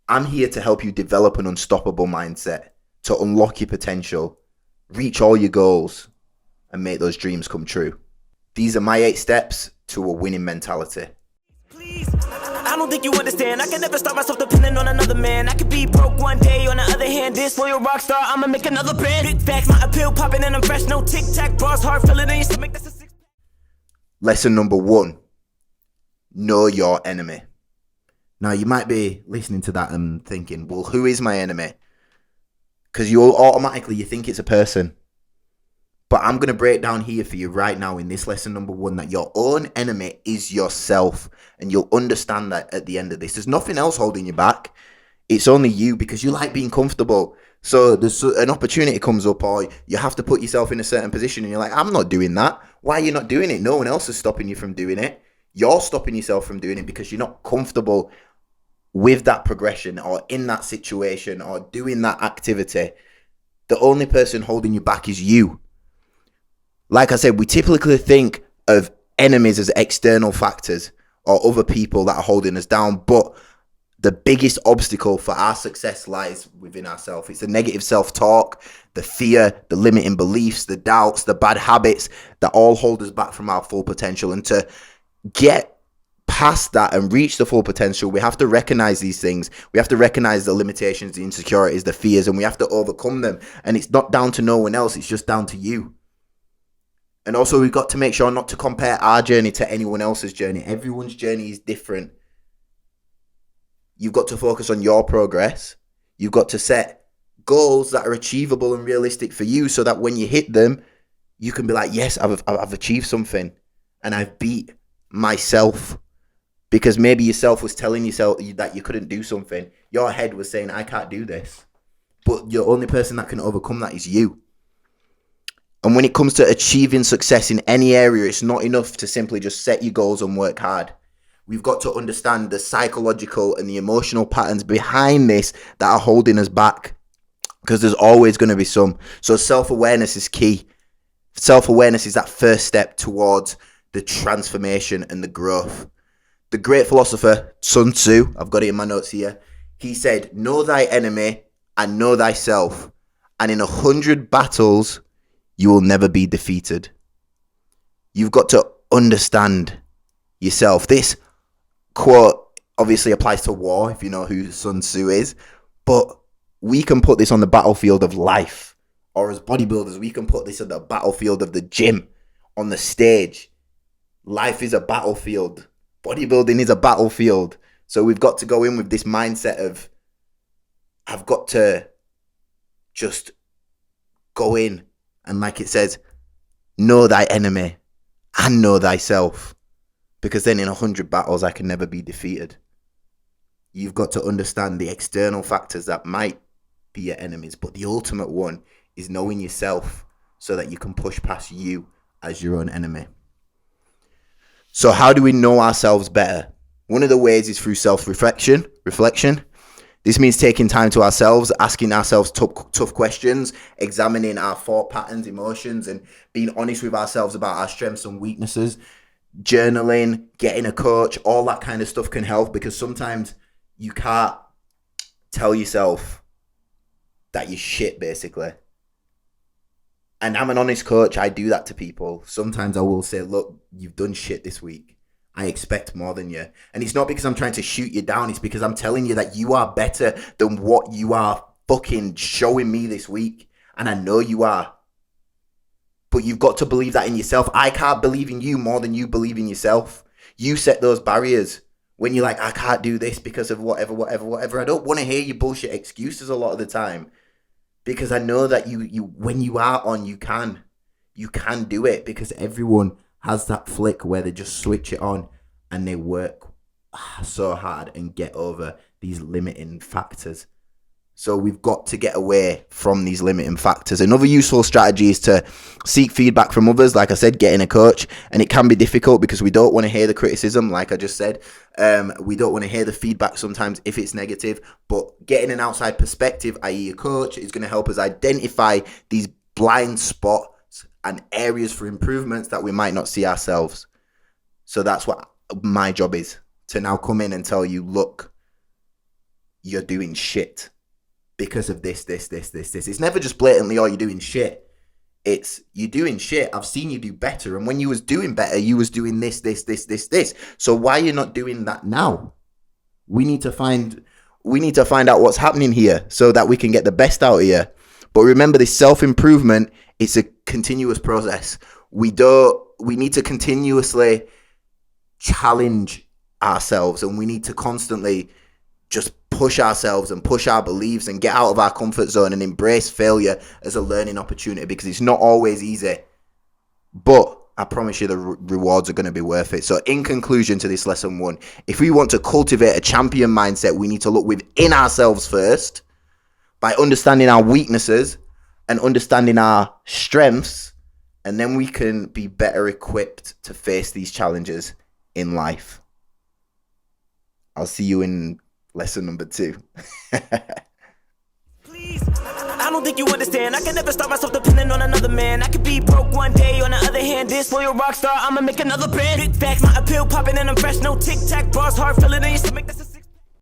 I'm here to help you develop an unstoppable mindset, to unlock your potential, reach all your goals, and make those dreams come true. These are my 8 steps to a winning mentality. Please, I don't think you understand. I can never stop myself depending on another man. I could be broke one day. On the other hand, this loyal rock star, I'ma make another brand. Big facts, my appeal popping and I'm fresh. No tic tac, bars hard, fill it in your stomach. That's a 6. Lesson number 1, know your enemy. Now, you might be listening to that and thinking, well, who is my enemy? Because you think it's a person. But I'm going to break down here for you right now in this lesson number 1 that your own enemy is yourself. And you'll understand that at the end of this. There's nothing else holding you back. It's only you, because you like being comfortable. So there's an opportunity comes up, or you have to put yourself in a certain position and you're like, I'm not doing that. Why are you not doing it? No one else is stopping you from doing it. You're stopping yourself from doing it because you're not comfortable with that progression or in that situation or doing that activity. The only person holding you back is you. Like I said, we typically think of enemies as external factors or other people that are holding us down, but the biggest obstacle for our success lies within ourselves. It's the negative self-talk, the fear, the limiting beliefs, the doubts, the bad habits that all hold us back from our full potential. And to get past that and reach the full potential, we have to recognize these things. We have to recognize the limitations, the insecurities, the fears, and we have to overcome them. And it's not down to no one else. It's just down to you. And also, we've got to make sure not to compare our journey to anyone else's journey. Everyone's journey is different. You've got to focus on your progress. You've got to set goals that are achievable and realistic for you, so that when you hit them, you can be like, yes, I've achieved something and I've beat myself. Because maybe yourself was telling yourself that you couldn't do something. Your head was saying, I can't do this. But the only person that can overcome that is you. And when it comes to achieving success in any area, it's not enough to simply just set your goals and work hard. We've got to understand the psychological and the emotional patterns behind this that are holding us back, because there's always going to be some. So self-awareness is key. Self-awareness is that first step towards the transformation and the growth. The great philosopher Sun Tzu, I've got it in my notes here, he said, know thy enemy and know thyself, and in 100 battles, you will never be defeated. You've got to understand yourself. This quote obviously applies to war, if you know who Sun Tzu is, but we can put this on the battlefield of life. Or as bodybuilders, we can put this on the battlefield of the gym, on the stage. Life is a battlefield. Bodybuilding is a battlefield. So we've got to go in with this mindset of, I've got to just go in. And like it says, know thy enemy and know thyself. Because then in 100 battles, I can never be defeated. You've got to understand the external factors that might be your enemies. But the ultimate one is knowing yourself, so that you can push past you as your own enemy. So how do we know ourselves better? One of the ways is through self-reflection. This means taking time to ourselves, asking ourselves tough questions, examining our thought patterns, emotions, and being honest with ourselves about our strengths and weaknesses. Journaling, getting a coach, all that kind of stuff can help, because sometimes you can't tell yourself that you're shit, basically. And I'm an honest coach. I do that to people. Sometimes I will say, look, you've done shit this week. I expect more than you. And it's not because I'm trying to shoot you down. It's because I'm telling you that you are better than what you are fucking showing me this week. And I know you are. But you've got to believe that in yourself. I can't believe in you more than you believe in yourself. You set those barriers. When you're like, I can't do this because of whatever. I don't want to hear your bullshit excuses a lot of the time. Because I know that you when you are on, you can do it, because everyone has that flick where they just switch it on and they work so hard and get over these limiting factors. So we've got to get away from these limiting factors. Another useful strategy is to seek feedback from others. Like I said, getting a coach. And it can be difficult because we don't want to hear the criticism, like I just said. We don't want to hear the feedback sometimes if it's negative. But getting an outside perspective, i.e. a coach, is going to help us identify these blind spots and areas for improvements that we might not see ourselves. So that's what my job is, to now come in and tell you, look, you're doing shit because of this. It's never just blatantly, oh, you're doing shit. It's you're doing shit. I've seen you do better. And when you was doing better, you was doing this. So why are you not doing that now? We need to find out what's happening here so that we can get the best out of you. But remember, this self-improvement, it's a continuous process. We need to continuously challenge ourselves, and we need to constantly just push ourselves and push our beliefs and get out of our comfort zone and embrace failure as a learning opportunity, because it's not always easy, but I promise you the rewards are going to be worth it. So in conclusion to this lesson 1, if we want to cultivate a champion mindset, we need to look within ourselves first by understanding our weaknesses and understanding our strengths, and then we can be better equipped to face these challenges in life. I'll see you in lesson number 2. Please, I don't think you understand. I can never stop myself depending on another man. I could be broke one day. On the other hand, this loyal rock star, I'ma make another brand. Big facts, my appeal popping and I'm fresh. No tic tac bars, hard feeling in your stomach. That's